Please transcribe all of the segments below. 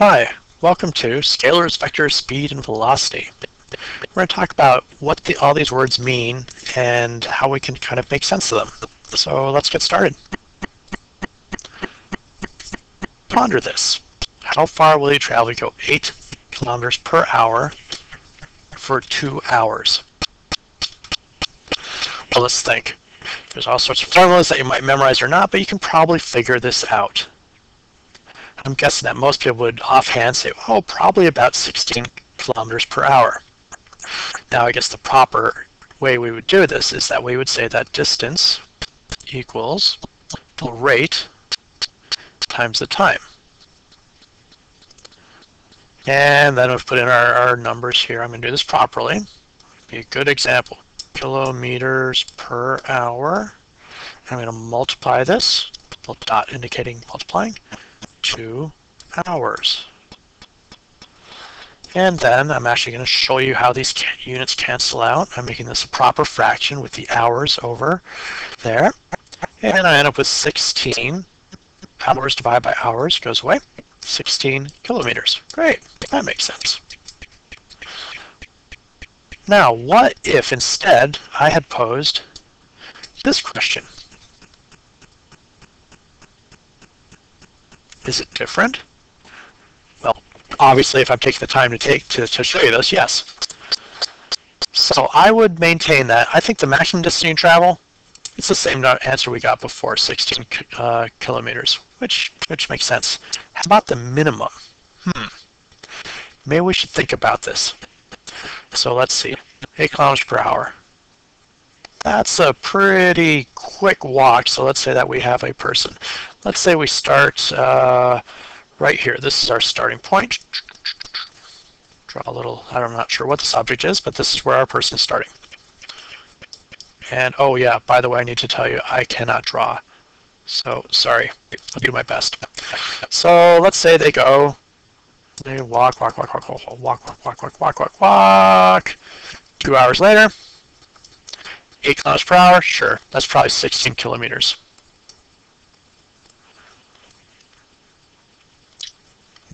Hi, welcome to Scalars, Vectors, Speed, and Velocity. We're going to talk about what all these words mean and how we can kind of make sense of them. So let's get started. Ponder this. How far will you travel? You go 8 kilometers per hour for 2 hours. Well, let's think. There's all sorts of formulas that you might memorize or not, but you can probably figure this out. I'm guessing that most people would offhand say, oh, probably about 16 kilometers per hour. Now, I guess the proper way we would do this is that we would say that distance equals the rate times the time. And then we've put in our numbers here. I'm going to do this properly. Be a good example. Kilometers per hour. I'm going to multiply this, little dot indicating multiplying, 2 hours. And then I'm actually going to show you how these units cancel out. I'm making this a proper fraction with the hours over there. And I end up with 16 hours divided by hours goes away. 16 kilometers. Great. That makes sense. Now, what if instead I had posed this question? Is it different? Well, obviously, if I'm taking the time to show you this, yes. So I would maintain that. I think the maximum distance you can travel, it's the same answer we got before, 16 kilometers, which makes sense. How about the minimum? Maybe we should think about this. So let's see, 8 kilometers per hour. That's a pretty quick walk, so let's say that we have a person. Let's say we start right here. This is our starting point. Draw a little, I'm not sure what this object is, but this is where our person is starting. And oh yeah, by the way, I need to tell you, I cannot draw. So sorry, I'll do my best. So let's say they walk. 2 hours later, 8 kilometers per hour, sure, that's probably 16 kilometers.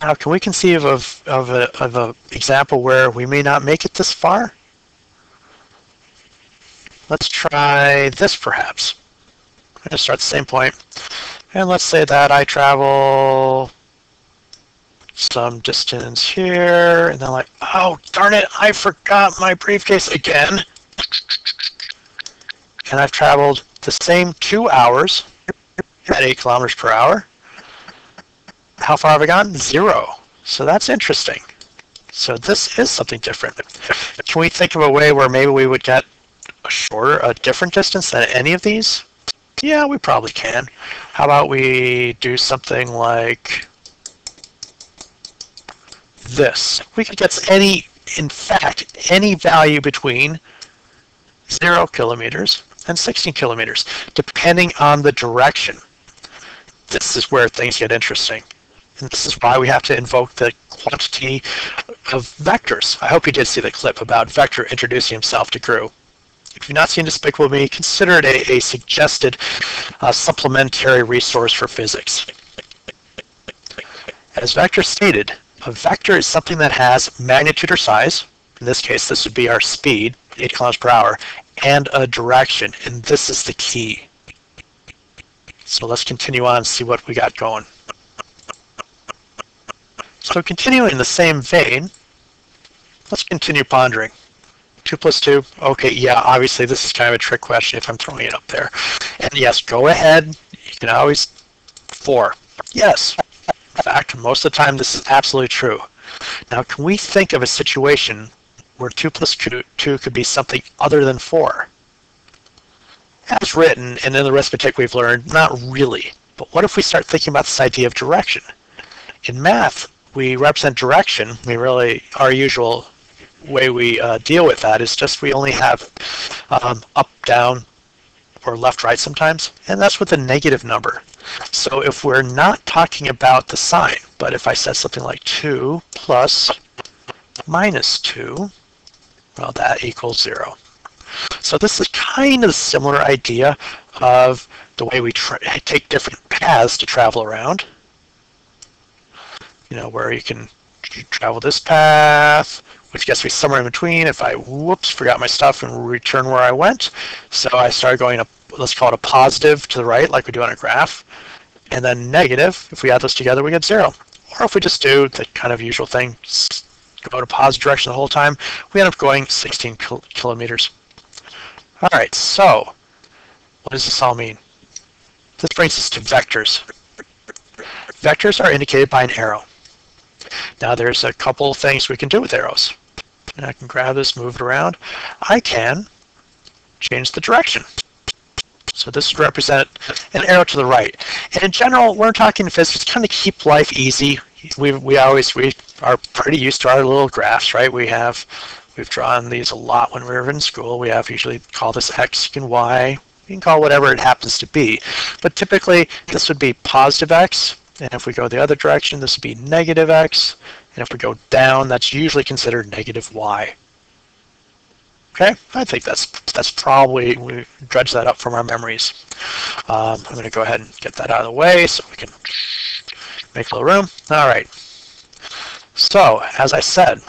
Now, can we conceive of an example where we may not make it this far? Let's try this, perhaps. I'm going to start at the same point, and let's say that I travel some distance here, and then like, oh, darn it, I forgot my briefcase again. And I've traveled the same 2 hours at 8 kilometers per hour. How far have I gone? 0. So that's interesting. So this is something different. Can we think of a way where maybe we would get a different distance than any of these? Yeah, we probably can. How about we do something like this? We could get in fact, any value between 0 kilometers and 16 kilometers, depending on the direction. This is where things get interesting. And this is why we have to invoke the quantity of vectors. I hope you did see the clip about Vector introducing himself to Gru. If you've not seen Despicable Me, consider it a suggested supplementary resource for physics. As Vector stated, a vector is something that has magnitude or size. In this case, this would be our speed, 8 kilometers per hour, and a direction, and this is the key. So let's continue on and see what we got going. So continuing in the same vein, let's continue pondering. 2 plus 2, okay, yeah, obviously this is kind of a trick question if I'm throwing it up there. And yes, go ahead, you can always, 4. Yes, in fact, most of the time this is absolutely true. Now, can we think of a situation where 2 plus 2 could be something other than 4? As written, and in the arithmetic we've learned, not really. But what if we start thinking about this idea of direction? In math, we represent direction. Our usual way we deal with that is just we only have up, down, or left, right sometimes, and that's with a negative number. So if we're not talking about the sign, but if I said something like 2 plus minus 2, well, that equals 0. So this is kind of a similar idea of the way we take different paths to travel around. where you can travel this path, which gets me somewhere in between if I, whoops, forgot my stuff and return where I went. So I started going up, let's call it a positive to the right, like we do on a graph, and then negative. If we add those together, we get 0. Or if we just do the kind of usual thing, go to positive direction the whole time, we end up going 16 kilometers. All right, so what does this all mean? This brings us to vectors. Vectors are indicated by an arrow. Now there's a couple things we can do with arrows. And I can grab this, move it around. I can change the direction. So this would represent an arrow to the right. And in general, when we're talking physics, kind of keep life easy. We are pretty used to our little graphs, right? We've drawn these a lot when we were in school. We have usually call this X and Y. You can call whatever it happens to be. But typically, this would be positive X. And if we go the other direction, this would be negative X. And if we go down, that's usually considered negative Y. Okay, I think that's probably, we dredge that up from our memories. I'm going to go ahead and get that out of the way so we can make a little room. All right. So, as I said,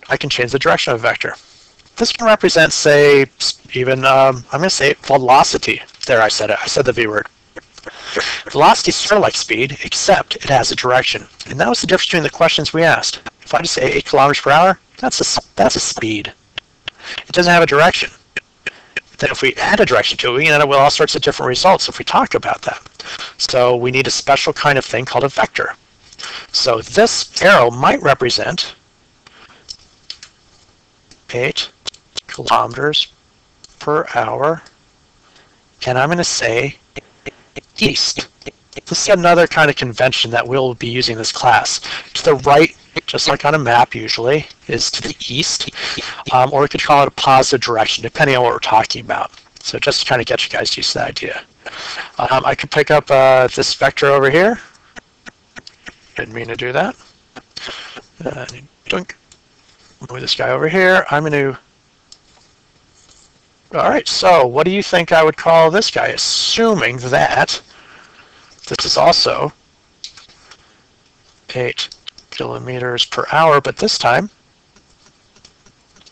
I can change the direction of a vector. This can represent, say, even, I'm going to say velocity. There, I said it. I said the V word. Velocity is sort of like speed, except it has a direction. And that was the difference between the questions we asked. If I just say 8 kilometers per hour, that's a speed. It doesn't have a direction. Then if we add a direction to it, we can end up with all sorts of different results if we talk about that. So we need a special kind of thing called a vector. So this arrow might represent 8 kilometers per hour, and I'm going to say east. This is another kind of convention that we'll be using in this class. To the right, just like on a map usually, is to the east, or we could call it a positive direction, depending on what we're talking about. So just to kind of get you guys used to the idea. I could pick up this vector over here. Didn't mean to do that. Dunk. Move this guy over here. I'm going to... All right, so what do you think I would call this guy, assuming that this is also 8 kilometers per hour, but this time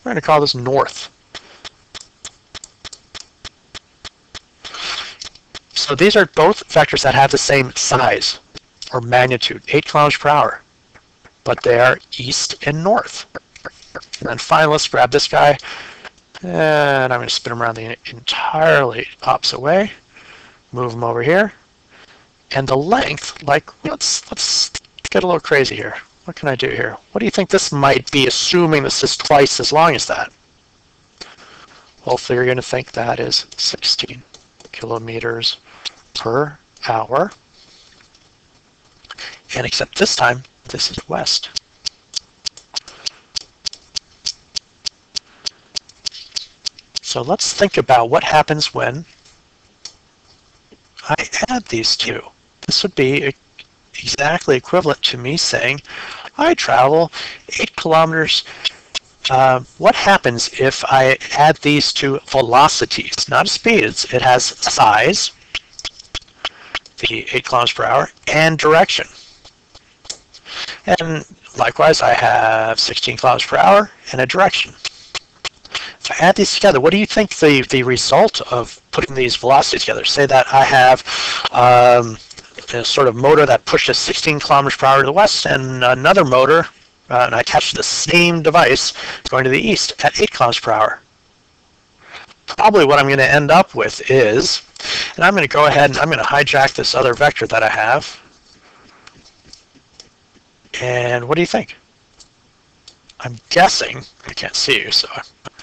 we're going to call this north. So these are both vectors that have the same size or magnitude, 8 kilometers per hour, but they are east and north. And then finally, let's grab this guy, and I'm going to spin him around the entirely opposite way, move him over here, and the length, like, let's get a little crazy here. What can I do here? What do you think this might be, assuming this is twice as long as that? Hopefully you're going to think that is 16 kilometers per hour. And except this time, this is west. So let's think about what happens when I add these two. This would be exactly equivalent to me saying, I travel 8 kilometers. What happens if I add these two velocities? Not a speed, it has size, the 8 kilometers per hour, and direction. And likewise, I have 16 kilometers per hour and a direction. If I add these together, what do you think the result of putting these velocities together? Say that I have a sort of motor that pushes 16 kilometers per hour to the west, and another motor, and I attach to the same device going to the east at 8 kilometers per hour. Probably what I'm going to end up with is, and I'm going to go ahead and I'm going to hijack this other vector that I have. And what do you think? I'm guessing, I can't see you, so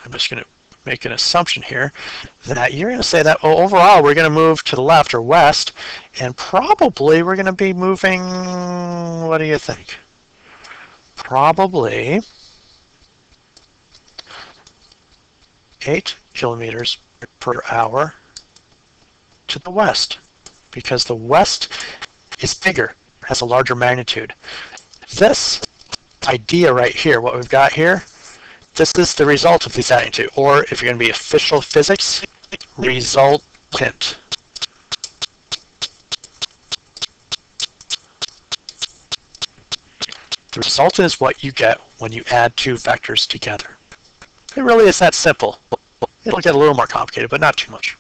I'm just going to make an assumption here that you're going to say that, oh, overall we're going to move to the left or west, and probably we're going to be moving, what do you think? Probably 8 kilometers per hour to the west, because the west is bigger, has a larger magnitude. This idea right here, what we've got here, this is the result of these adding two, or if you're going to be official physics, resultant. The resultant is what you get when you add two vectors together. It really is that simple. It'll get a little more complicated, but not too much.